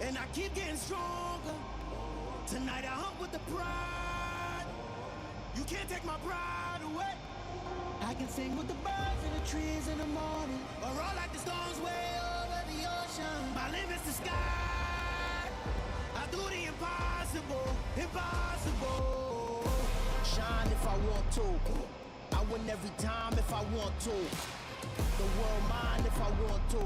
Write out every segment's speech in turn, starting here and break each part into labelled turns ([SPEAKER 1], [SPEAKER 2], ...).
[SPEAKER 1] and I keep getting stronger. Tonight I hunt with the pride. You can't take my pride away. I can sing with the birds and the trees in the morning, or roll like the storms way over the ocean. My limit's the sky. I do the impossible, impossible. Shine if I want to. I win every time if I want to. The world mine if I want to.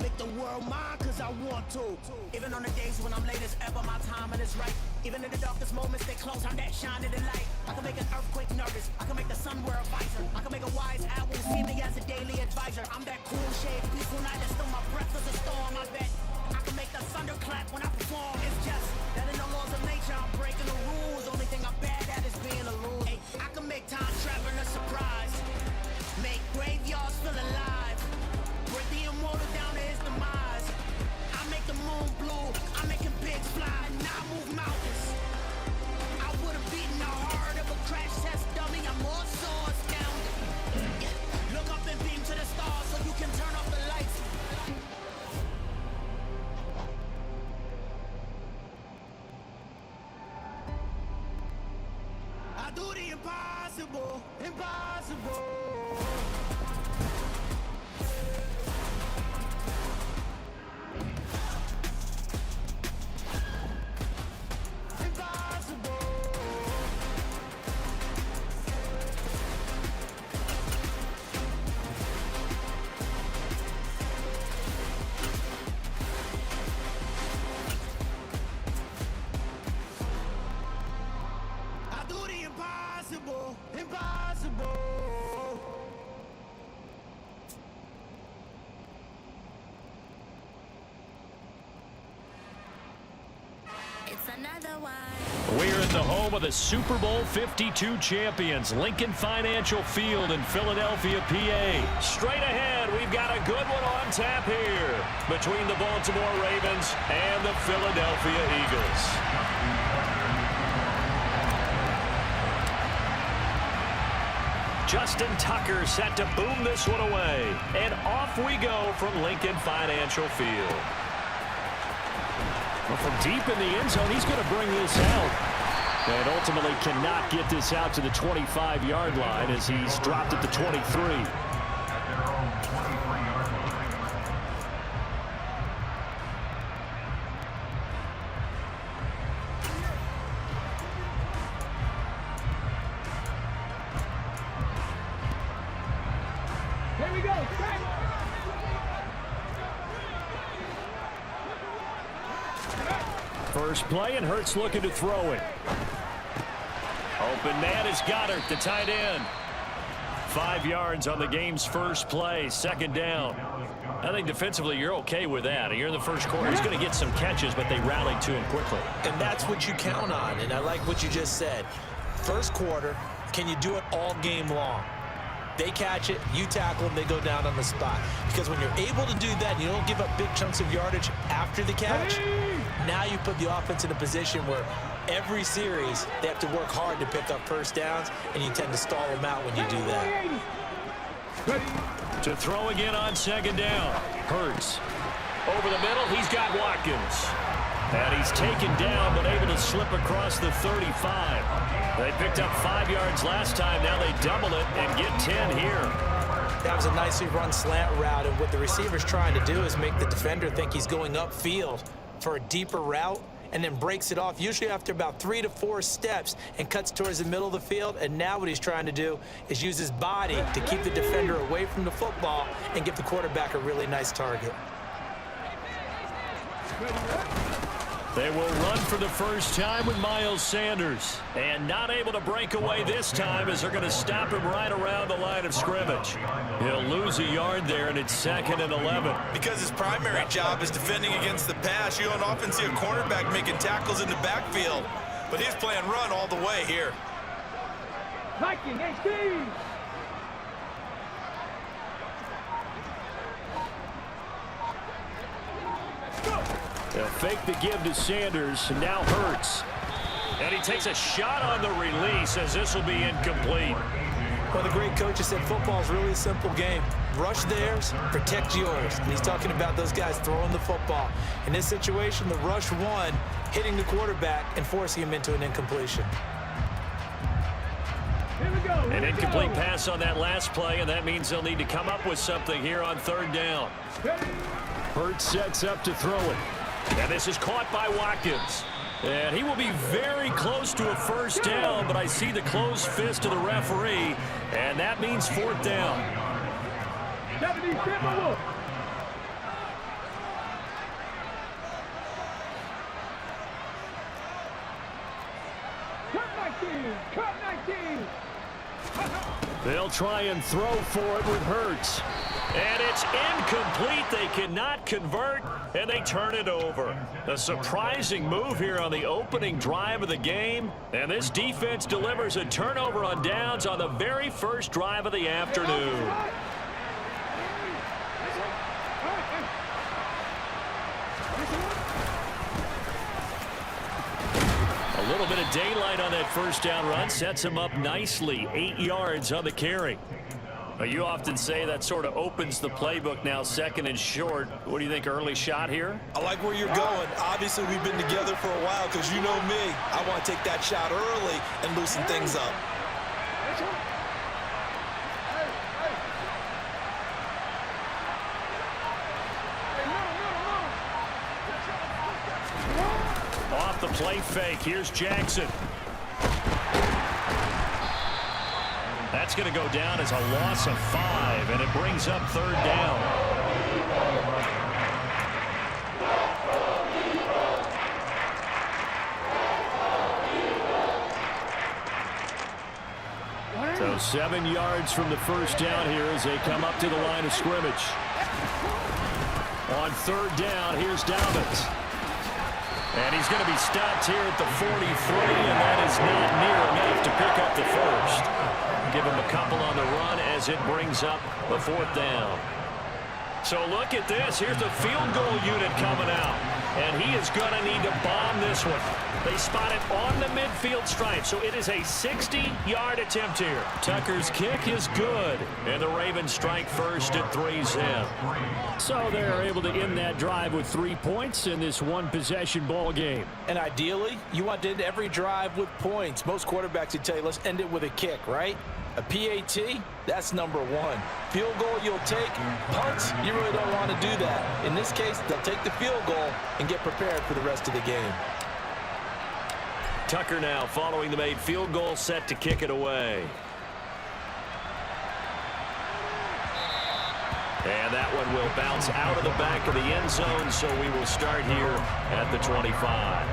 [SPEAKER 1] Make the world mine cause I want to. Even on the days when I'm late as ever, my timing is right. Even in the darkest moments, they close, I'm that shining the light. I can make an earthquake nervous, I can make the sun wear a visor. I can make a wise owl see me as a daily advisor. I'm that cool shade, peaceful night that still my breath is a storm, I bet. I can make the thunder clap when I perform. It's just that in the laws of nature, I'm breaking the rules. Only thing I'm bad at is being alone. Hey, I can make time travel a surprise. Make graveyards feel alive. Break the immortal down to his demise. I make the moon blue, I'm making pigs fly, and I move mountains. I would've beaten the heart of a crash test dummy. I'm more so astounded. Yeah. Look up and beam to the stars so you can turn off the lights. I do the impossible, impossible. Impossible.
[SPEAKER 2] It's another one.
[SPEAKER 3] We're at the home of the Super Bowl 52 champions, Lincoln Financial Field in Philadelphia, PA. Straight ahead, we've got a good one on tap here between the Baltimore Ravens and the Philadelphia Eagles. Justin Tucker set to boom this one away. And off we go from Lincoln Financial Field. Well, from deep in the end zone, he's going to bring this out. And ultimately cannot get this out to the 25-yard line as he's dropped at the 23. First play, and Hurts looking to throw it. Open man is Goddard, the tight end. 5 yards on the game's first play, second down. I think defensively you're okay with that. You're in the first quarter. He's going to get some catches, but they rallied to him quickly.
[SPEAKER 4] And that's what you count on, and I like what you just said. First quarter, can you do it all game long? They catch it, you tackle them, they go down on the spot. Because when you're able to do that, and you don't give up big chunks of yardage after the catch, now you put the offense in a position where every series they have to work hard to pick up first downs, and you tend to stall them out when you do that.
[SPEAKER 3] To throw again on second down. Hurts. Over the middle, he's got Watkins. And he's taken down, but able to slip across the 35. They picked up 5 yards last time. Now they double it and get 10 here.
[SPEAKER 4] That was a nicely run slant route, and what the receiver's trying to do is make the defender think he's going upfield for a deeper route, and then breaks it off, usually after about 3 to 4 steps, and cuts towards the middle of the field. And now what he's trying to do is use his body to keep the defender away from the football and give the quarterback a really nice target.
[SPEAKER 3] They will run for the first time with Miles Sanders. And not able to break away this time as they're going to stop him right around the line of scrimmage. He'll lose a yard there, and it's 2nd and 11.
[SPEAKER 5] Because his primary job is defending against the pass, you don't often see a cornerback making tackles in the backfield. But he's playing run all the way here.
[SPEAKER 6] Viking HD!
[SPEAKER 3] They'll fake the give to Sanders, and now Hurts. And he takes a shot on the release as this will be incomplete.
[SPEAKER 4] Well, the great coach has said football is really a simple game. Rush theirs, protect yours. And he's talking about those guys throwing the football. In this situation, the rush one, hitting the quarterback and forcing him into an incompletion.
[SPEAKER 3] An incomplete pass on that last play, and that means they'll need to come up with something here on third down. Hurts sets up to throw it. And this is caught by Watkins. And he will be very close to a first down, but I see the closed fist of the referee, and that means fourth down.
[SPEAKER 6] 70, Timberwolf. Cut 19, cut 19.
[SPEAKER 3] They'll try and throw for it with Hurts. And it's incomplete. They cannot convert, and they turn it over. A surprising move here on the opening drive of the game. And this defense delivers a turnover on downs on the very first drive of the afternoon. A little bit of daylight on that first down run sets him up nicely. 8 yards on the carry. You often say that sort of opens the playbook now, second and short. What do you think, early shot here?
[SPEAKER 4] I like where you're going. Obviously, we've been together for a while because you know me. I want to take that shot early and loosen things up.
[SPEAKER 3] Off the play fake. Here's Jackson. That's going to go down as a loss of 5, and it brings up third down. So 7 yards from the first down here as they come up to the line of scrimmage. On third down, here's Dobbins. And he's going to be stopped here at the 43, and that is not near enough to pick up the first. Give him a couple on the run as it brings up the fourth down. So look at this. Here's the field goal unit coming out. And he is going to need to bomb this one. They spot it on the midfield stripe, so it is a 60-yard attempt here. Tucker's kick is good, and the Ravens strike first at 3-zip. So they're able to end that drive with 3 points in this one-possession ball game.
[SPEAKER 4] And ideally, you want to end every drive with points. Most quarterbacks would tell you, let's end it with a kick, right? A PAT, that's number 1. Field goal you'll take. Punts, you really don't want to do that. In this case, they'll take the field goal and get prepared for the rest of the game.
[SPEAKER 3] Tucker now following the made field goal, set to kick it away. And that one will bounce out of the back of the end zone, so we will start here at the 25.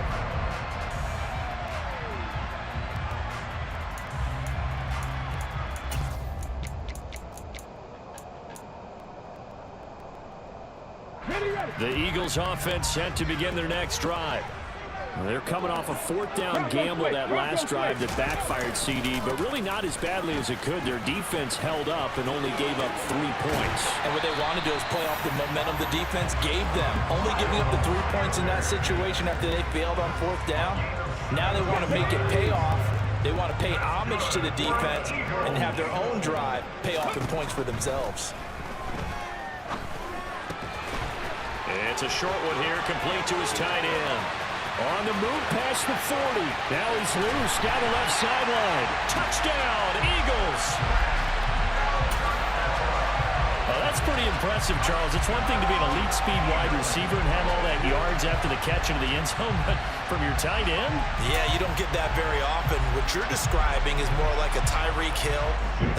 [SPEAKER 3] The Eagles offense set to begin their next drive. They're coming off a fourth down gamble that last drive that backfired CD, but really not as badly as it could. Their defense held up and only gave up 3 points.
[SPEAKER 4] And what they want to do is play off the momentum the defense gave them. Only giving up the 3 points in that situation after they failed on fourth down. Now they want to make it pay off. They want to pay homage to the defense and have their own drive pay off in points for themselves.
[SPEAKER 3] It's a short one here, complete to his tight end. On the move past the 40. Now he's loose down the left sideline. Touchdown, Eagles. Well, that's pretty impressive, Charles. It's one thing to be an elite speed wide receiver and have all that yards after the catch into the end zone, but from your tight end?
[SPEAKER 4] Yeah, you don't get that very often. What you're describing is more like a Tyreek Hill,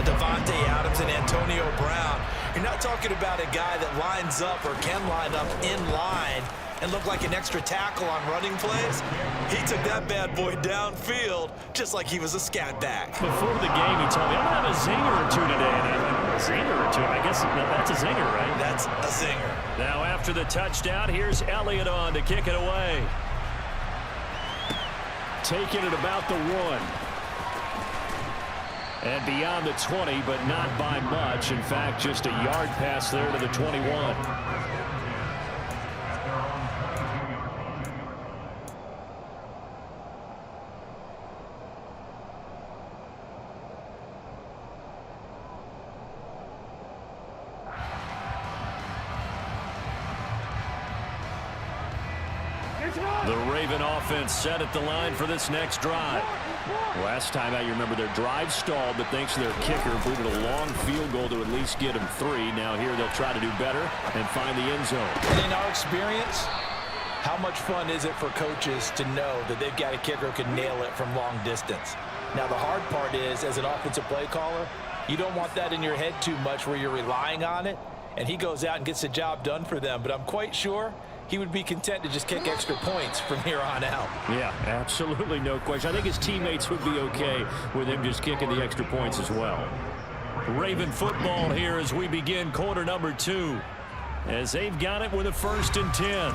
[SPEAKER 4] a Devontae Adams, and Antonio Brown. You're not talking about a guy that lines up or can line up in line and look like an extra tackle on running plays. He took that bad boy downfield just like he was a scat back.
[SPEAKER 3] Before the game, he told me, I'm going to have a zinger or two today. And I went, a zinger or two? I guess that's a zinger, right?
[SPEAKER 4] That's a zinger.
[SPEAKER 3] Now after the touchdown, here's Elliott on to kick it away. Taking it about the 1. And beyond the 20, but not by much. In fact, just a yard pass there to the 21. The Raven offense set at the line for this next drive. Last time out, you remember their drive stalled, but thanks to their kicker, booted a long field goal to at least get them 3. Now here they'll try to do better and find the end zone.
[SPEAKER 4] And in our experience, how much fun is it for coaches to know that they've got a kicker who can nail it from long distance? Now, the hard part is, as an offensive play caller, you don't want that in your head too much where you're relying on it, and he goes out and gets the job done for them. But I'm quite sure he would be content to just kick extra points from here on out.
[SPEAKER 3] Yeah, absolutely no question. I think his teammates would be okay with him just kicking the extra points as well. Raven football here as we begin quarter number 2, as they've got it with a 1st and 10.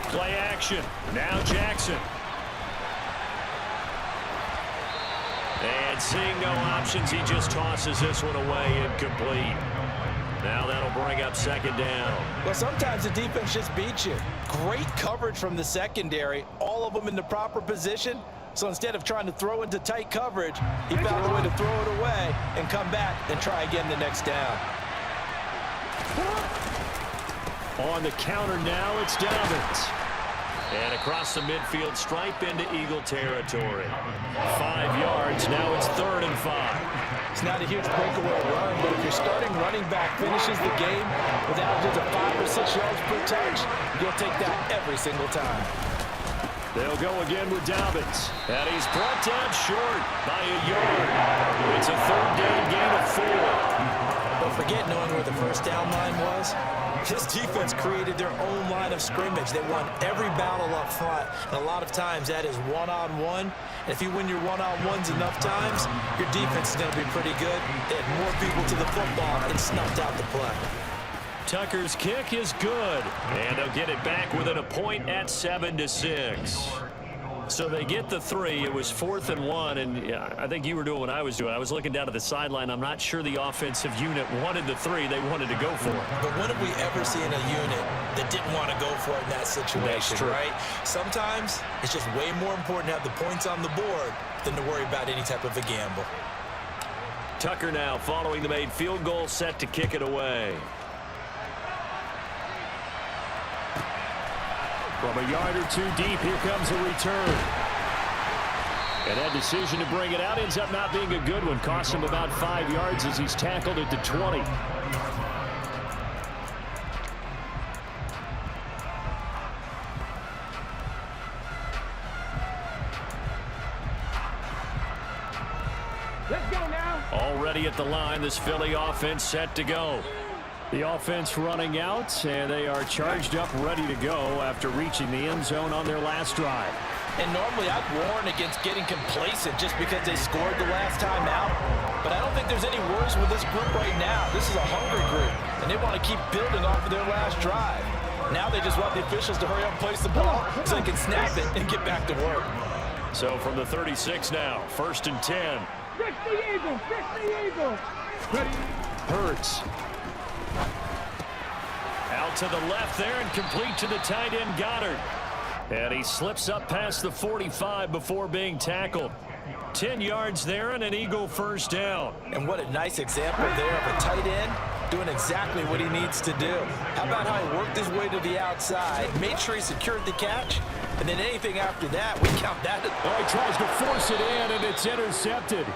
[SPEAKER 3] Play action. Now Jackson. And seeing no options, he just tosses this one away incomplete. Now that'll bring up 2nd down.
[SPEAKER 4] Well, sometimes the defense just beats you. Great coverage from the secondary, all of them in the proper position. So instead of trying to throw into tight coverage, he found a way to throw it away and come back and try again the next down.
[SPEAKER 3] On the counter now, it's Dobbins. And across the midfield stripe into Eagle territory. 5 yards, now it's 3rd and 5.
[SPEAKER 4] It's not a huge breakaway run, but if your starting running back finishes the game with averages of 5 or 6 yards per touch, you'll take that every single time.
[SPEAKER 3] They'll go again with Dobbins. And he's brought down short by a yard. It's a 3rd down gain of 4.
[SPEAKER 4] Don't forget knowing where the 1st down line was. This defense created their own line of scrimmage. They won every battle up front, and a lot of times that is one-on-one. And if you win your one-on-ones enough times, your defense is going to be pretty good. They had more people to the football and snuffed out the play.
[SPEAKER 3] Tucker's kick is good, and they'll get it back within a point at 7-6. So they get the 3. It was 4th and 1, and yeah, I think you were doing what I was doing. I was looking down at the sideline. I'm not sure the offensive unit wanted the 3. They wanted to go for it.
[SPEAKER 4] But when have we ever seen a unit that didn't want to go for it in that situation, right? Sometimes it's just way more important to have the points on the board than to worry about any type of a gamble.
[SPEAKER 3] Tucker now following the made field goal, set to kick it away. From a yard or 2 deep, here comes a return. And that decision to bring it out ends up not being a good one. Costs him about 5 yards as he's tackled at the 20.
[SPEAKER 6] Let's go now.
[SPEAKER 3] Already at the line, this Philly offense set to go. The offense running out, and they are charged up, ready to go after reaching the end zone on their last drive.
[SPEAKER 4] And normally I'd warn against getting complacent just because they scored the last time out. But I don't think there's any worries with this group right now. This is a hungry group, and they want to keep building off of their last drive. Now they just want the officials to hurry up and place the ball so they can snap it and get back to work.
[SPEAKER 3] So from the 36 now, 1st and 10.
[SPEAKER 6] Fix the Eagle. Fix the Eagle. Ready.
[SPEAKER 3] Hurts. Out to the left there and complete to the tight end Goddard. And he slips up past the 45 before being tackled. 10 yards there and an Eagle 1st down.
[SPEAKER 4] And what a nice example there of a tight end doing exactly what he needs to do. How about how he worked his way to the outside, made sure he secured the catch, and then anything after that, we count that.
[SPEAKER 3] Oh, he tries to force it in, and it's intercepted.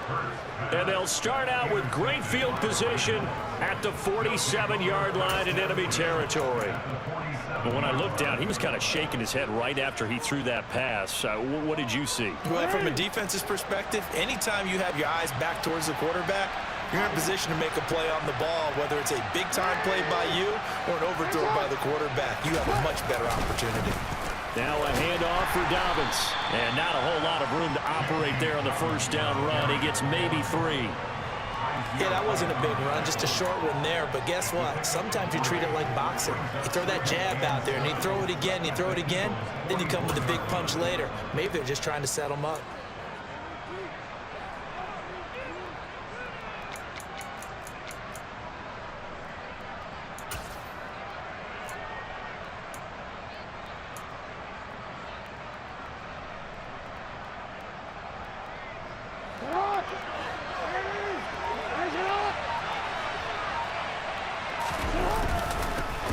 [SPEAKER 3] And they'll start out with great field position at the 47-yard line in enemy territory. But when I looked down, he was kind of shaking his head right after he threw that pass. What did you see?
[SPEAKER 4] Well, from a defense's perspective, anytime you have your eyes back towards the quarterback, you're in a position to make a play on the ball, whether it's a big-time play by you or an overthrow by the quarterback. You have a much better opportunity.
[SPEAKER 3] Now a handoff for Dobbins. And not a whole lot of room to operate there on the 1st down run. He gets maybe 3.
[SPEAKER 4] Yeah, that wasn't a big run, just a short one there. But guess what? Sometimes you treat it like boxing. You throw that jab out there, and you throw it again, you throw it again, then you come with a big punch later. Maybe they're just trying to set him up.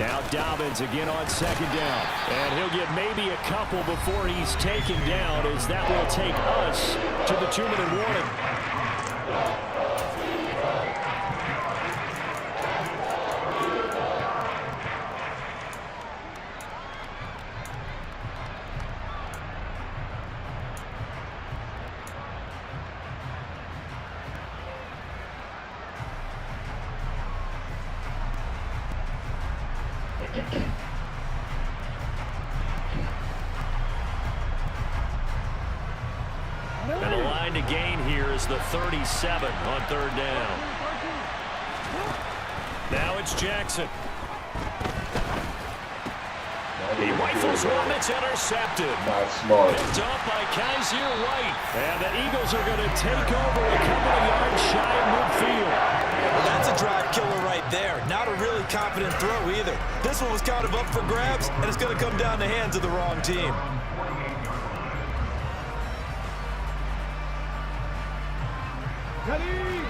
[SPEAKER 3] Now Dobbins again on second down. And he'll get maybe a couple before he's taken down, as that will take us to the 2-minute warning. And the line to gain here is the 37 on third down. Now it's Jackson. He rifles one, it's intercepted.
[SPEAKER 7] Not smart.
[SPEAKER 3] Picked up by Kaiser White. And the Eagles are going to take over a couple of yards shy of midfield.
[SPEAKER 4] Well, that's a drive killer right there. Not a really confident throw either. This one was kind of up for grabs, and it's going to come down the hands of the wrong team.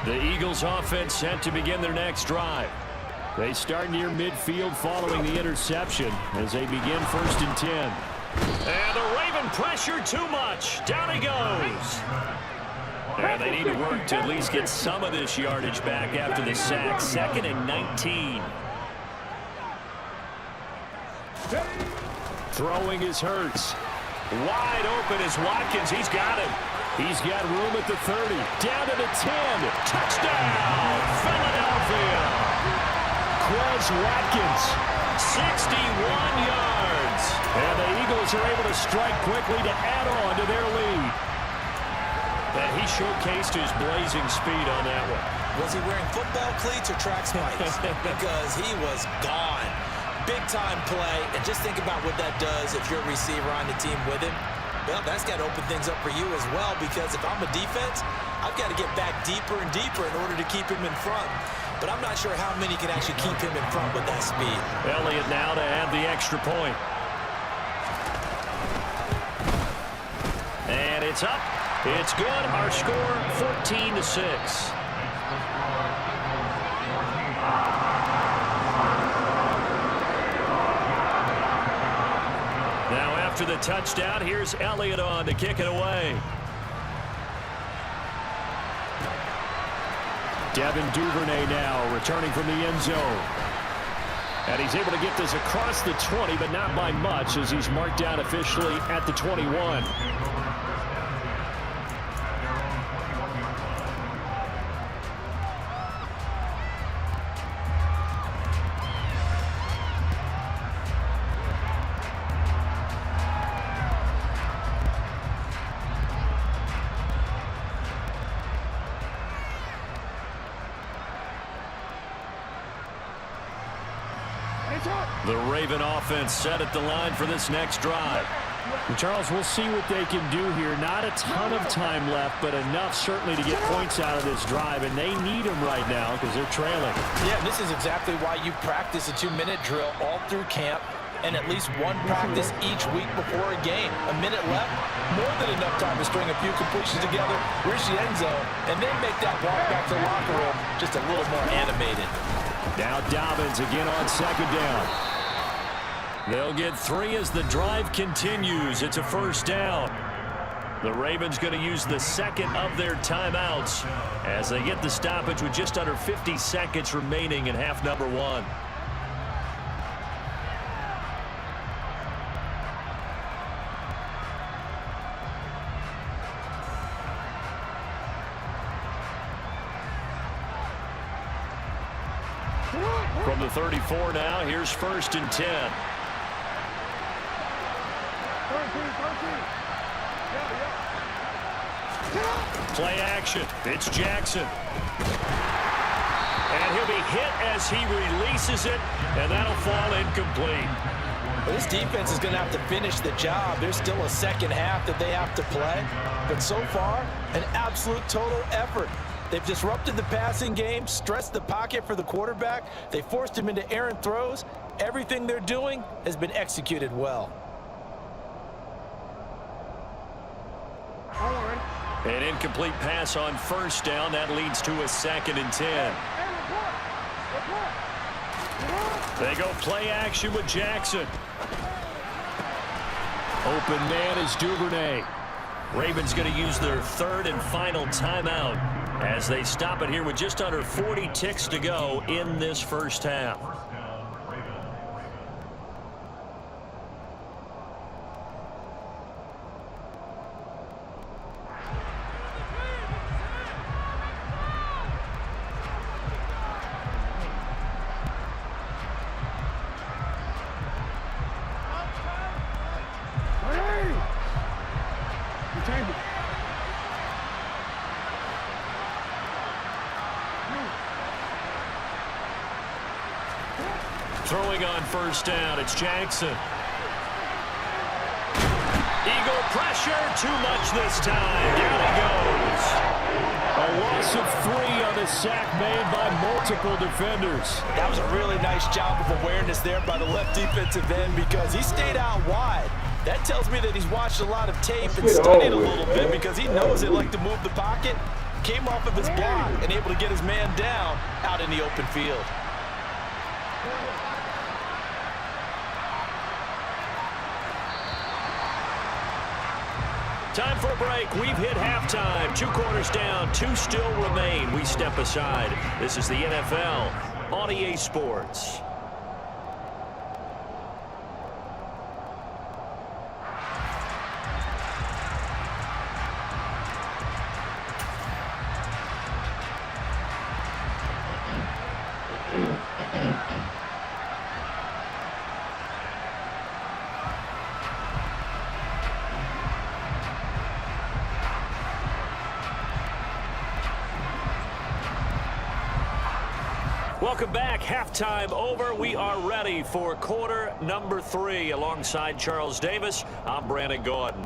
[SPEAKER 3] The Eagles offense set to begin their next drive. They start near midfield following the interception as they begin 1st and 10. And the Raven pressure too much. Down he goes. And they need to work to at least get some of this yardage back after the sack. 2nd and 19. Throwing is Hurts. Wide open is Watkins. He's got him. He's got room at the 30. Down to the 10. Touchdown, Philadelphia. Quez Watkins, 61 yards. And the Eagles are able to strike quickly to add on to their lead. And he showcased his blazing speed on that one.
[SPEAKER 4] Was he wearing football cleats or track spikes? Because he was gone. Big-time play. And just think about what that does if you're a receiver on the team with him. Well, that's got to open things up for you as well, because if I'm a defense, I've got to get back deeper and deeper in order to keep him in front. But I'm not sure how many can actually keep him in front with that speed.
[SPEAKER 3] Elliott now to add the extra point. And it's up. It's good. Our score, 14-6. Now after the touchdown, here's Elliott on to kick it away. Devin Duvernay now returning from the end zone. And he's able to get this across the 20, but not by much, as he's marked down officially at the 21. The Raven offense set at the line for this next drive. And Charles, we'll see what they can do here. Not a ton of time left, but enough certainly to get points out of this drive, and they need them right now because they're trailing.
[SPEAKER 4] Yeah, and this is exactly why you practice a 2-minute drill all through camp and at least one practice each week before a game. A minute left, more than enough time to string a few completions together, reach the end zone, and then make that walk back to the locker room just a little more animated.
[SPEAKER 3] Now Dobbins again on second down. They'll get 3 as the drive continues. It's a first down. The Ravens going to use the second of their timeouts as they get the stoppage with just under 50 seconds remaining in half number 1. From the 34 now, here's 1st and 10. Play action. It's Jackson. And he'll be hit as he releases it, and that'll fall incomplete.
[SPEAKER 4] Well, this defense is going to have to finish the job. There's still a second half that they have to play. But so far, an absolute total effort. They've disrupted the passing game, stressed the pocket for the quarterback. They forced him into errant throws. Everything they're doing has been executed well.
[SPEAKER 3] An incomplete pass on first down. That leads to a 2nd and 10. They go play action with Jackson. Open man is Duvernay. Ravens going to use their third and final timeout as they stop it here with just under 40 ticks to go in this first half. Throwing on first down, it's Jackson. Eagle pressure, too much this time. Down he goes. A loss of 3 on the sack made by multiple defenders.
[SPEAKER 4] That was a really nice job of awareness there by the left defensive end because he stayed out wide. That tells me that he's watched a lot of tape and studied a little bit because he knows they like to move the pocket. Came off of his block and able to get his man down out in the open field.
[SPEAKER 3] Time for a break. We've hit halftime. 2 quarters down. 2 still remain. We step aside. This is the NFL on EA Sports. Welcome back. Halftime over. We are ready for quarter number 3. Alongside Charles Davis, I'm Brandon Gordon.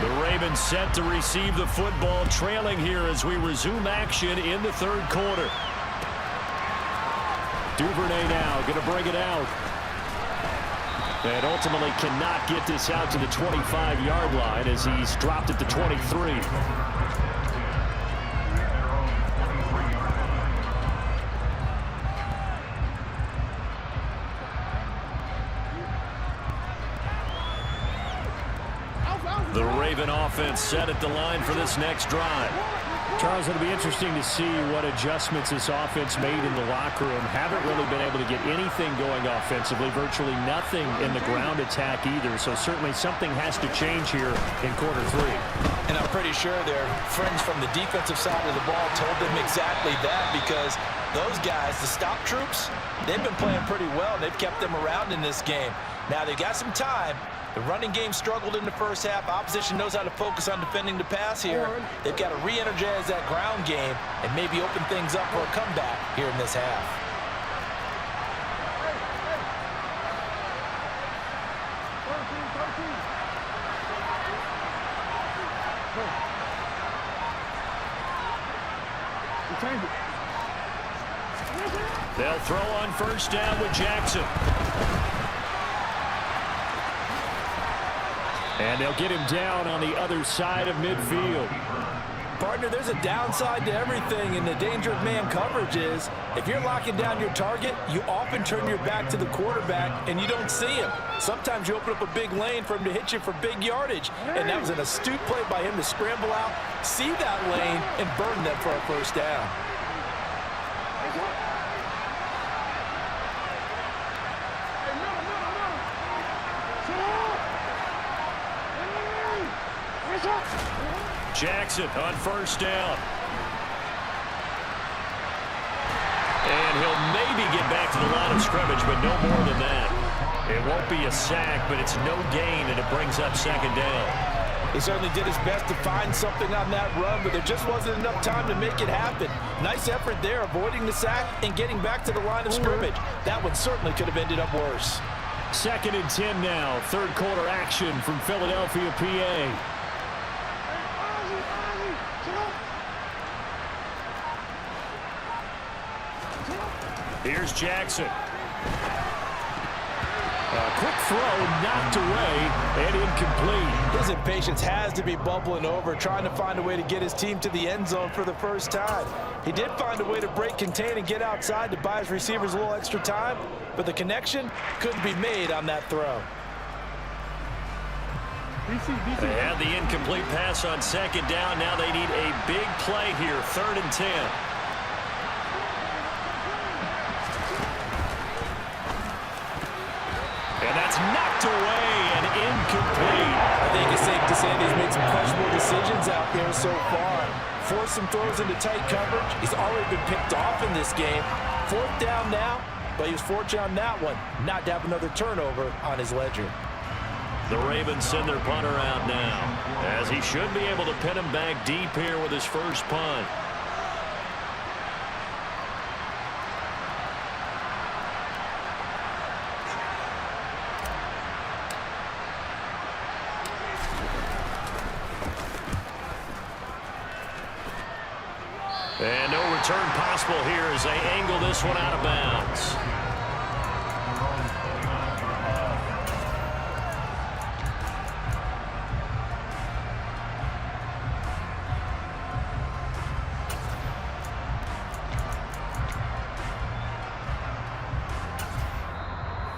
[SPEAKER 3] The Ravens set to receive the football, trailing here as we resume action in the third quarter. Duvernay now going to bring it out. And ultimately cannot get this out to the 25-yard line as he's dropped it to 23. The Raven offense set at the line for this next drive. Charles, it'll be interesting to see what adjustments this offense made in the locker room. Haven't really been able to get anything going offensively, virtually nothing in the ground attack either. So certainly something has to change here in quarter 3.
[SPEAKER 4] And I'm pretty sure their friends from the defensive side of the ball told them exactly that because those guys, the stop troops, they've been playing pretty well. They've kept them around in this game. Now they've got some time. The running game struggled in the first half. Opposition knows how to focus on defending the pass here. They've got to re-energize that ground game and maybe open things up for a comeback here in this half.
[SPEAKER 3] They'll throw on first down with Jackson. And they'll get him down on the other side of midfield.
[SPEAKER 4] Partner, there's a downside to everything, and the danger of man coverage is if you're locking down your target, you often turn your back to the quarterback and you don't see him. Sometimes you open up a big lane for him to hit you for big yardage, and that was an astute play by him to scramble out, see that lane, and burn them for a first down.
[SPEAKER 3] Jackson on first down. And he'll maybe get back to the line of scrimmage, but no more than that. It won't be a sack, but it's no gain, and it brings up second down.
[SPEAKER 4] He certainly did his best to find something on that run, but there just wasn't enough time to make it happen. Nice effort there, avoiding the sack and getting back to the line of scrimmage. That one certainly could have ended up worse.
[SPEAKER 3] 2nd and 10 now. Third quarter action from Philadelphia, PA. Here's Jackson. quick throw knocked away and incomplete.
[SPEAKER 4] His impatience has to be bubbling over, trying to find a way to get his team to the end zone for the first time. He did find a way to break contain and get outside to buy his receivers a little extra time, but the connection couldn't be made on that throw.
[SPEAKER 3] They had the incomplete pass on second down. Now they need a big play here, 3rd and 10. And that's knocked away and incomplete.
[SPEAKER 4] I think it's safe to say that he's made some questionable decisions out there so far. Forced some throws into tight coverage. He's already been picked off in this game. 4th down now, but he was fortunate on that one not to have another turnover on his ledger.
[SPEAKER 3] The Ravens send their punter out now, as he should be able to pin him back deep here with his first punt. And no return possible here as they angle this one out of bounds.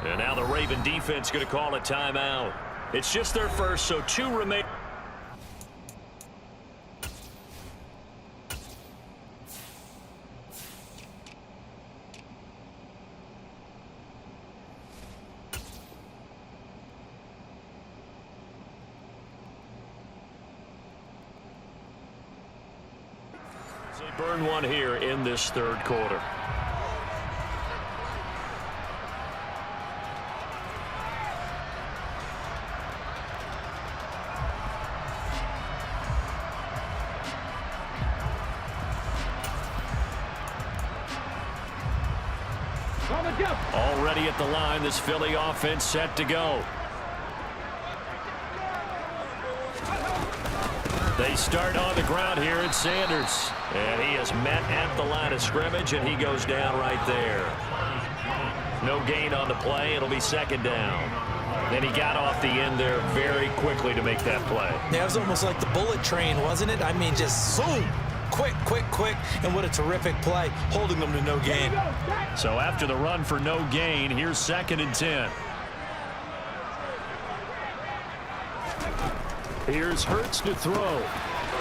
[SPEAKER 3] And now the Raven defense going to call a timeout. It's just their first, so 2 remain. They burn one here in this 3rd quarter. Already at the line, this Philly offense set to go. They start on the ground here at Sanders. And he is met at the line of scrimmage, and he goes down right there. No gain on the play. It'll be 2nd down. Then he got off the end there very quickly to make that play.
[SPEAKER 4] Yeah, it was almost like the bullet train, wasn't it? I mean, just zoom. Quick, quick, quick. And what a terrific play, holding them to no gain.
[SPEAKER 3] So after the run for no gain, here's 2nd and 10. Here's Hurts to throw.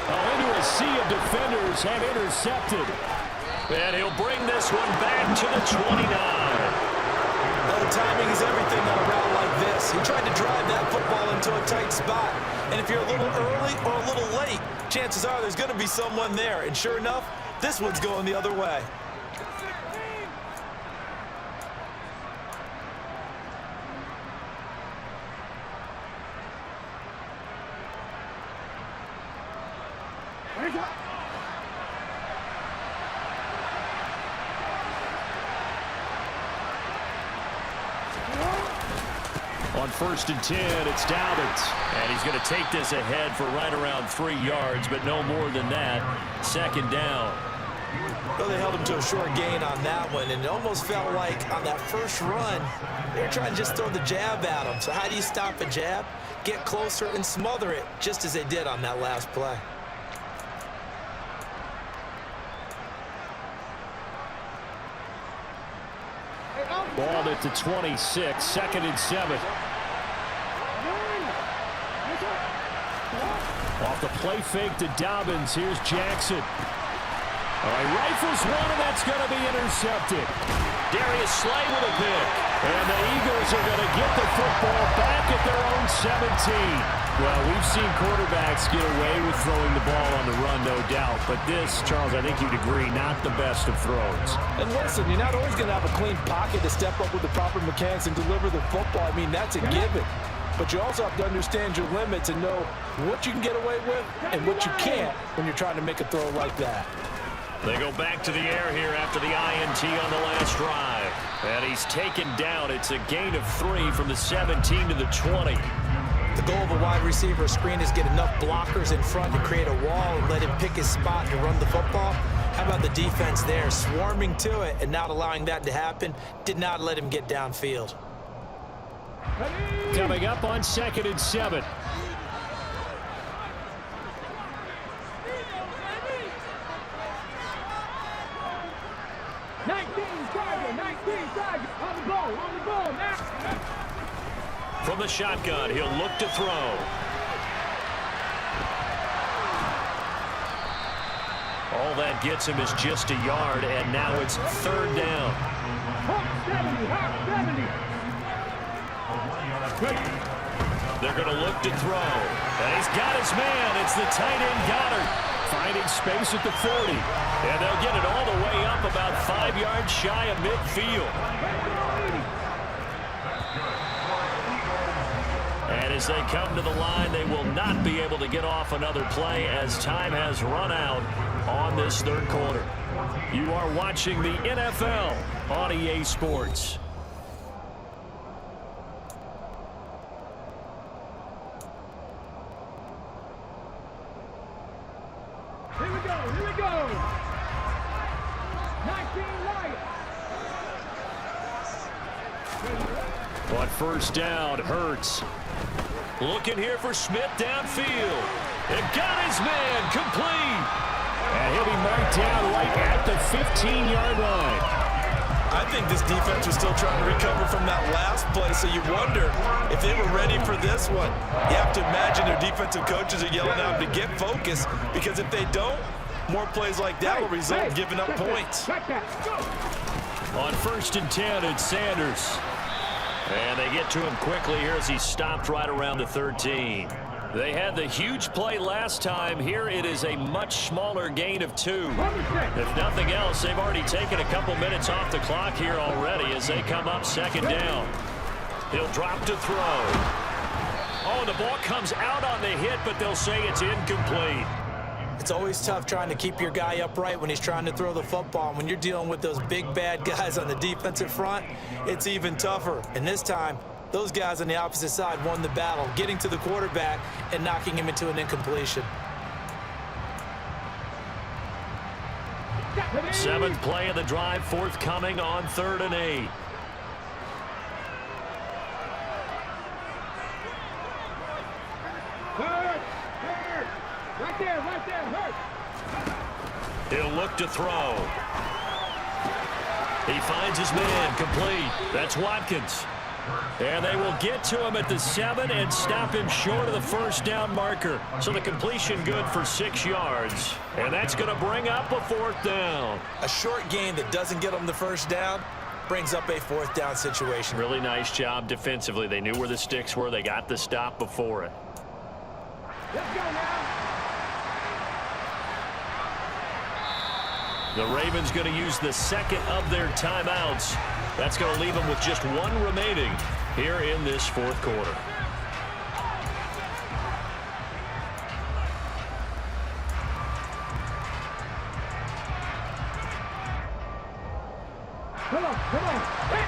[SPEAKER 3] Into a sea of defenders and intercepted. And he'll bring this one back to the 29.
[SPEAKER 4] The timing is everything on a route like this. He tried to drive that football into a tight spot. And if you're a little early or a little late, chances are there's going to be someone there. And sure enough, this one's going the other way.
[SPEAKER 3] On 1st and 10, it's Dobbins. And he's going to take this ahead for right around 3 yards, but no more than that. 2nd down.
[SPEAKER 4] Well, they held him to a short gain on that one, and it almost felt like on that first run, they were trying to just throw the jab at him. So how do you stop a jab? Get closer and smother it, just as they did on that last play.
[SPEAKER 3] Ball at the 26, 2nd and 7. Off the play fake to Dobbins, here's Jackson. All right, rifles one, and that's going to be intercepted. Darius Slay with a pick. And the Eagles are going to get the football back at their own 17. Well, we've seen quarterbacks get away with throwing the ball on the run, no doubt. But this, Charles, I think you'd agree, not the best of throws.
[SPEAKER 4] And listen, you're not always going to have a clean pocket to step up with the proper mechanics and deliver the football. I mean, that's a given. But you also have to understand your limits and know what you can get away with and what you can't when you're trying to make a throw like that.
[SPEAKER 3] They go back to the air here after the INT on the last drive. And he's taken down. It's a gain of 3 from the 17 to the 20.
[SPEAKER 4] The goal of a wide receiver screen is get enough blockers in front to create a wall and let him pick his spot to run the football. How about the defense there, swarming to it and not allowing that to happen? Did not let him get downfield.
[SPEAKER 3] Coming up on 2nd and 7. From the shotgun, he'll look to throw. All that gets him is just a yard, and now it's 3rd down. They're going to look to throw. And he's got his man. It's the tight end Goddard. Finding space at the 40. And they'll get it all the way up about 5 yards shy of midfield. And as they come to the line, they will not be able to get off another play as time has run out on this 3rd quarter. You are watching the NFL on EA Sports.
[SPEAKER 6] Here we go. 19 Lions.
[SPEAKER 3] On 1st down, Hurts. Looking here for Smith downfield. And got his man complete. And he'll be marked down right at the 15-yard line.
[SPEAKER 5] I think this defense was still trying to recover from that last play, so you wonder if they were ready for this one. You have to imagine their defensive coaches are yelling at them to get focused, because if they don't, more plays like that will result in giving up points.
[SPEAKER 3] On 1st and 10, it's Sanders. And they get to him quickly here as he stopped right around the 13. They had the huge play last time. Here it is a much smaller gain of 2. If nothing else, they've already taken a couple minutes off the clock here already as they come up 2nd down. He'll drop to throw. Oh, the ball comes out on the hit, but they'll say it's incomplete.
[SPEAKER 4] It's always tough trying to keep your guy upright when he's trying to throw the football. And when you're dealing with those big, bad guys on the defensive front, it's even tougher. And this time, those guys on the opposite side won the battle, getting to the quarterback and knocking him into an incompletion.
[SPEAKER 3] 7th play of the drive forthcoming on 3rd and 8.
[SPEAKER 6] Right there, Hurt.
[SPEAKER 3] He'll look to throw. He finds his man complete. That's Watkins. And they will get to him at the 7 and stop him short of the 1st down marker. So the completion good for 6 yards. And that's going to bring up a 4th down.
[SPEAKER 4] A short gain that doesn't get them the 1st down brings up a 4th down situation.
[SPEAKER 3] Really nice job defensively. They knew where the sticks were. They got the stop before it.
[SPEAKER 6] Let's go now.
[SPEAKER 3] The Ravens going to use the 2nd of their timeouts. That's going to leave them with just 1 remaining here in this 4th quarter.
[SPEAKER 6] Come on. Hit.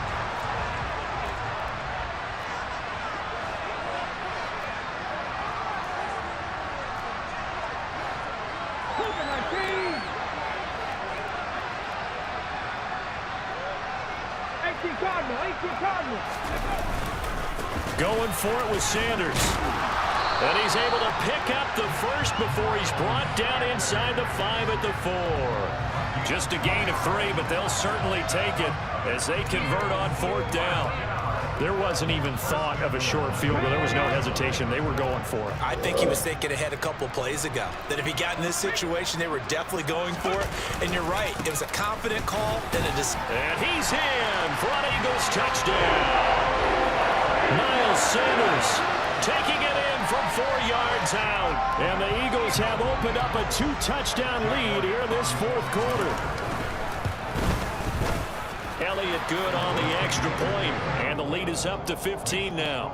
[SPEAKER 6] Cardinal.
[SPEAKER 3] Going for it with Sanders. And he's able to pick up the 1st before he's brought down inside the 5 at the 4. Just a gain of 3, but they'll certainly take it as they convert on 4th down. There wasn't even thought of a short field goal. There was no hesitation. They were going for it.
[SPEAKER 4] I think he was thinking ahead a couple plays ago, that if he got in this situation, they were definitely going for it. And you're right, it was a confident call. And
[SPEAKER 3] he's in for an Eagles touchdown. Miles Sanders taking it in from 4 yards out. And the Eagles have opened up a 2-touchdown lead here in this 4th quarter. Elliott good on the extra point, and the lead is up to 15 now.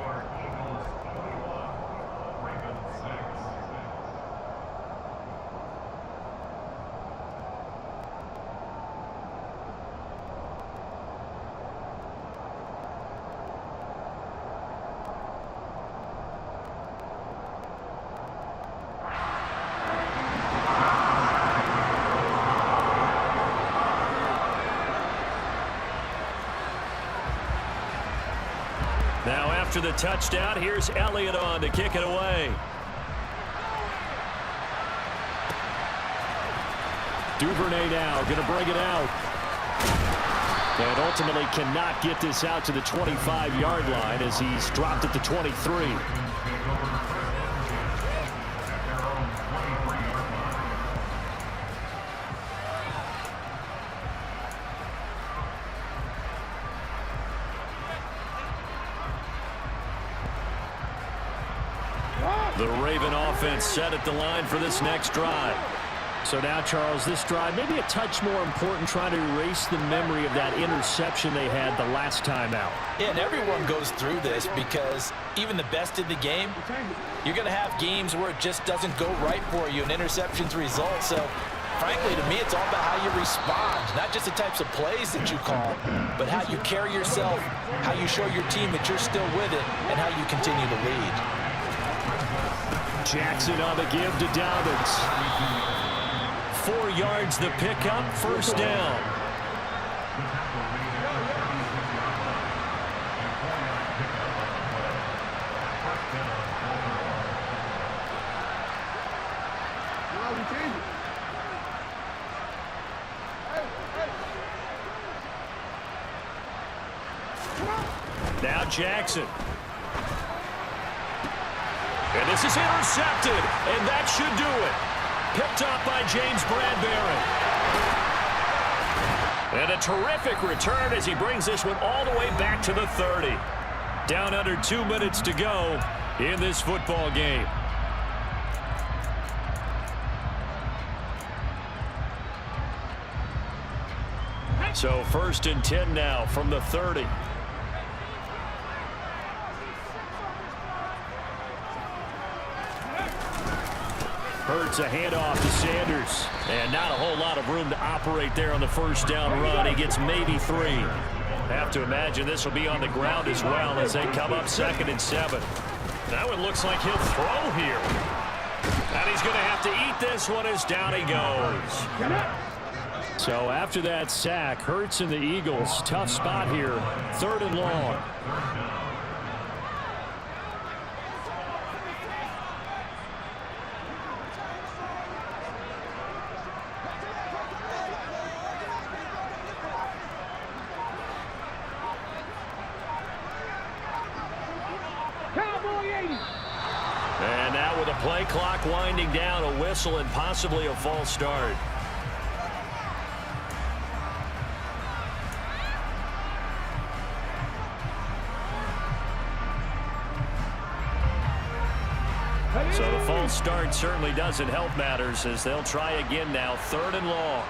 [SPEAKER 3] Now after the touchdown, here's Elliott on to kick it away. Duvernay now going to bring it out. And ultimately cannot get this out to the 25-yard line as he's dropped at the 23. The Raven offense set at the line for this next drive. So now, Charles, this drive maybe a touch more important, trying to erase the memory of that interception they had the last time out.
[SPEAKER 4] Yeah, and everyone goes through this because even the best in the game, you're going to have games where it just doesn't go right for you, and interceptions result. So, frankly, to me, it's all about how you respond, not just the types of plays that you call, but how you carry yourself, how you show your team that you're still with it, and how you continue to lead.
[SPEAKER 3] Jackson on the give to Dobbins. 4 yards the pickup, first down. Now Jackson. And this is intercepted, and that should do it. Picked up by James Bradbury. And a terrific return as he brings this one all the way back to the 30. Down under 2 minutes to go in this football game. So 1st and 10 now from the 30. Hurts a handoff to Sanders. And not a whole lot of room to operate there on the first down run. He gets maybe 3. Have to imagine this will be on the ground as well as they come up 2nd and 7. That one looks like he'll throw here. And he's going to have to eat this one as down he goes. So after that sack, Hurts and the Eagles, tough spot here. 3rd and long. And now with a play clock winding down, a whistle and possibly a false start. So the false start certainly doesn't help matters as they'll try again now. 3rd and long.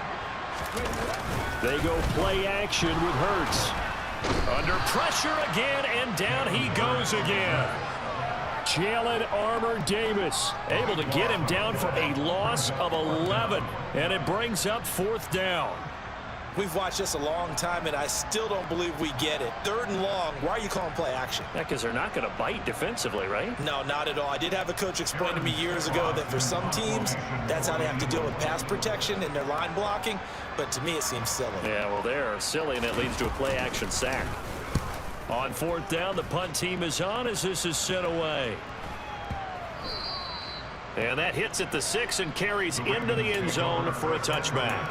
[SPEAKER 3] They go play action with Hurts. Under pressure again, and down he goes again. Jalen Armour-Davis able to get him down for a loss of 11, and it brings up 4th down.
[SPEAKER 4] We've watched this a long time, and I still don't believe we get it. 3rd and long, why are you calling play action?
[SPEAKER 3] Yeah, because they're not going to bite defensively, right?
[SPEAKER 4] No, not at all. I did have a coach explain to me years ago that for some teams, that's how they have to deal with pass protection and their line blocking, but to me it seems silly.
[SPEAKER 3] Yeah, well, they're silly, and it leads to a play action sack. On 4th down, the punt team is on as this is sent away. And that hits at the 6 and carries into the end zone for a touchback.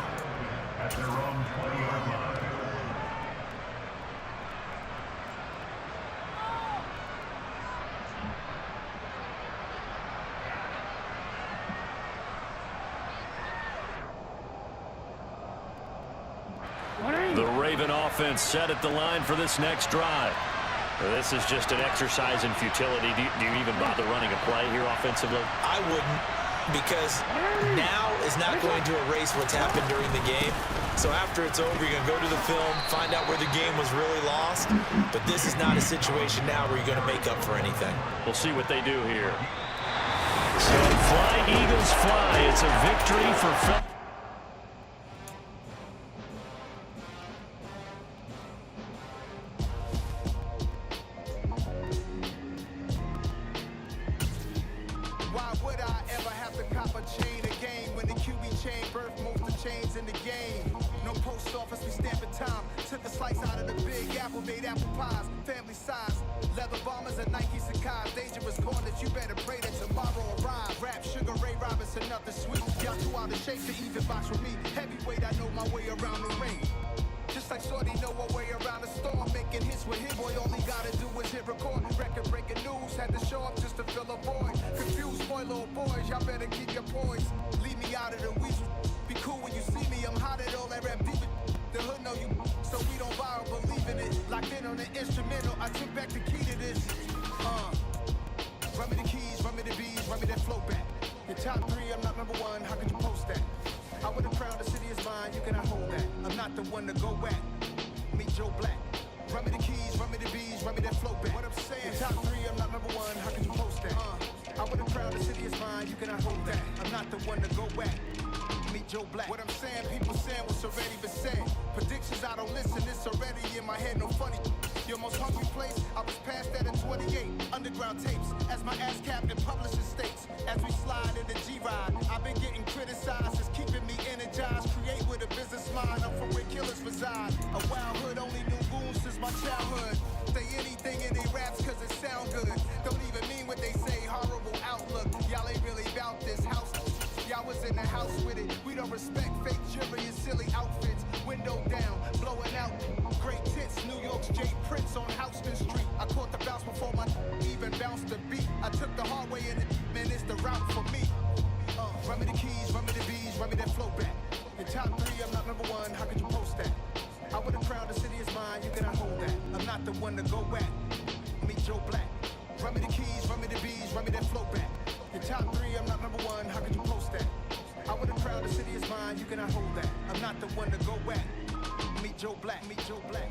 [SPEAKER 3] The Raven offense set at the line for this next drive. This is just an exercise in futility. Do you even bother running a play here offensively?
[SPEAKER 4] I wouldn't, because now is not going to erase what's happened during the game. So after it's over, you're going to go to the film, find out where the game was really lost. But this is not a situation now where you're going to make up for anything.
[SPEAKER 3] We'll see what they do here. So fly, Eagles, fly. It's a victory for Phil.
[SPEAKER 1] Why would I ever have to cop a chain again when the QB chain birthed most of the chains in the game? No post office, we stamping time. Took a slice out of the big apple, made apple pies, family size. Leather bombers and Nike Sacai's. Dangerous corners, you better pray that tomorrow arrives. Rap, Sugar Ray Robinson, nothing sweet. Y'all too out of shape to even box with me. Heavyweight, I know my way around the ring. Just like Shorty know her way around the storm. Making hits with him, boy, all he gotta do is hit record. Record breaking news, had to show up just to fill a void. Confused, boy, little boys, y'all better keep your poise. Leave me out of the weasel. Be cool when you see me, I'm hot at all that rap deep. The hood know you, so we don't borrow, believe in it. Locked in on the instrumental, I took back the key to this. Run me the keys, run me the bees, run me that flow back. Your top 3, I'm not number 1, how could you post that? I would have crowned the city is mine, you cannot hold that. I'm not the one to go back. Meet Joe Black. Run me the keys, run me the bees, run me that flow back. What I'm saying, your top 3, I'm not number 1, how could you post that? I would have crowned the city is mine, you cannot hold that. I'm not the one to go back. Meet Joe Black. What I'm saying, people saying what's already been said. Predictions, I don't listen, it's already in my head, no funny. Your most hungry place, I was past that in 28. Underground tapes, as my ass captain publishing states. As we slide in the G-Ride, I've been getting criticized, it's keeping me energized. Create with a business mind, I'm from where killers reside. A wild hood, only knew goons since my childhood. Say anything in they raps cause it sound good. Don't even mean what they say, horrible outlook. Y'all ain't really about this house. Y'all was in the house with it. We don't respect fake jewelry and silly outfits. Window down, blowing out. Great tits, New York's J. Prince on Houston Street. I caught the bounce before my even bounced the beat. I took the hard way in it, man, it's the route for me. Run me the keys, run me the bees, run me that flow back. Your top 3, I'm not number 1, how could you post that? I would have crowned the city is mine, you cannot hold that. I'm not the one to go back. Meet Joe Black. Run me the keys, run me the bees, run me that flow back. Your top 3, I'm not number 1, how could you post that? I would have crowned the city is mine, you cannot hold that. I'm not the one to go back. Meet Joe Black, meet Joe Black.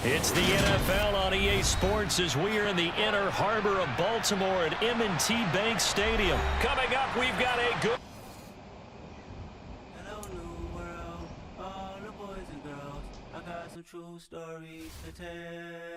[SPEAKER 3] It's the NFL on EA Sports as we are in the inner harbor of Baltimore at M&T Bank Stadium. Coming up, we've got a good...
[SPEAKER 7] Hello, new world, all the boys and girls. I got some true stories to tell.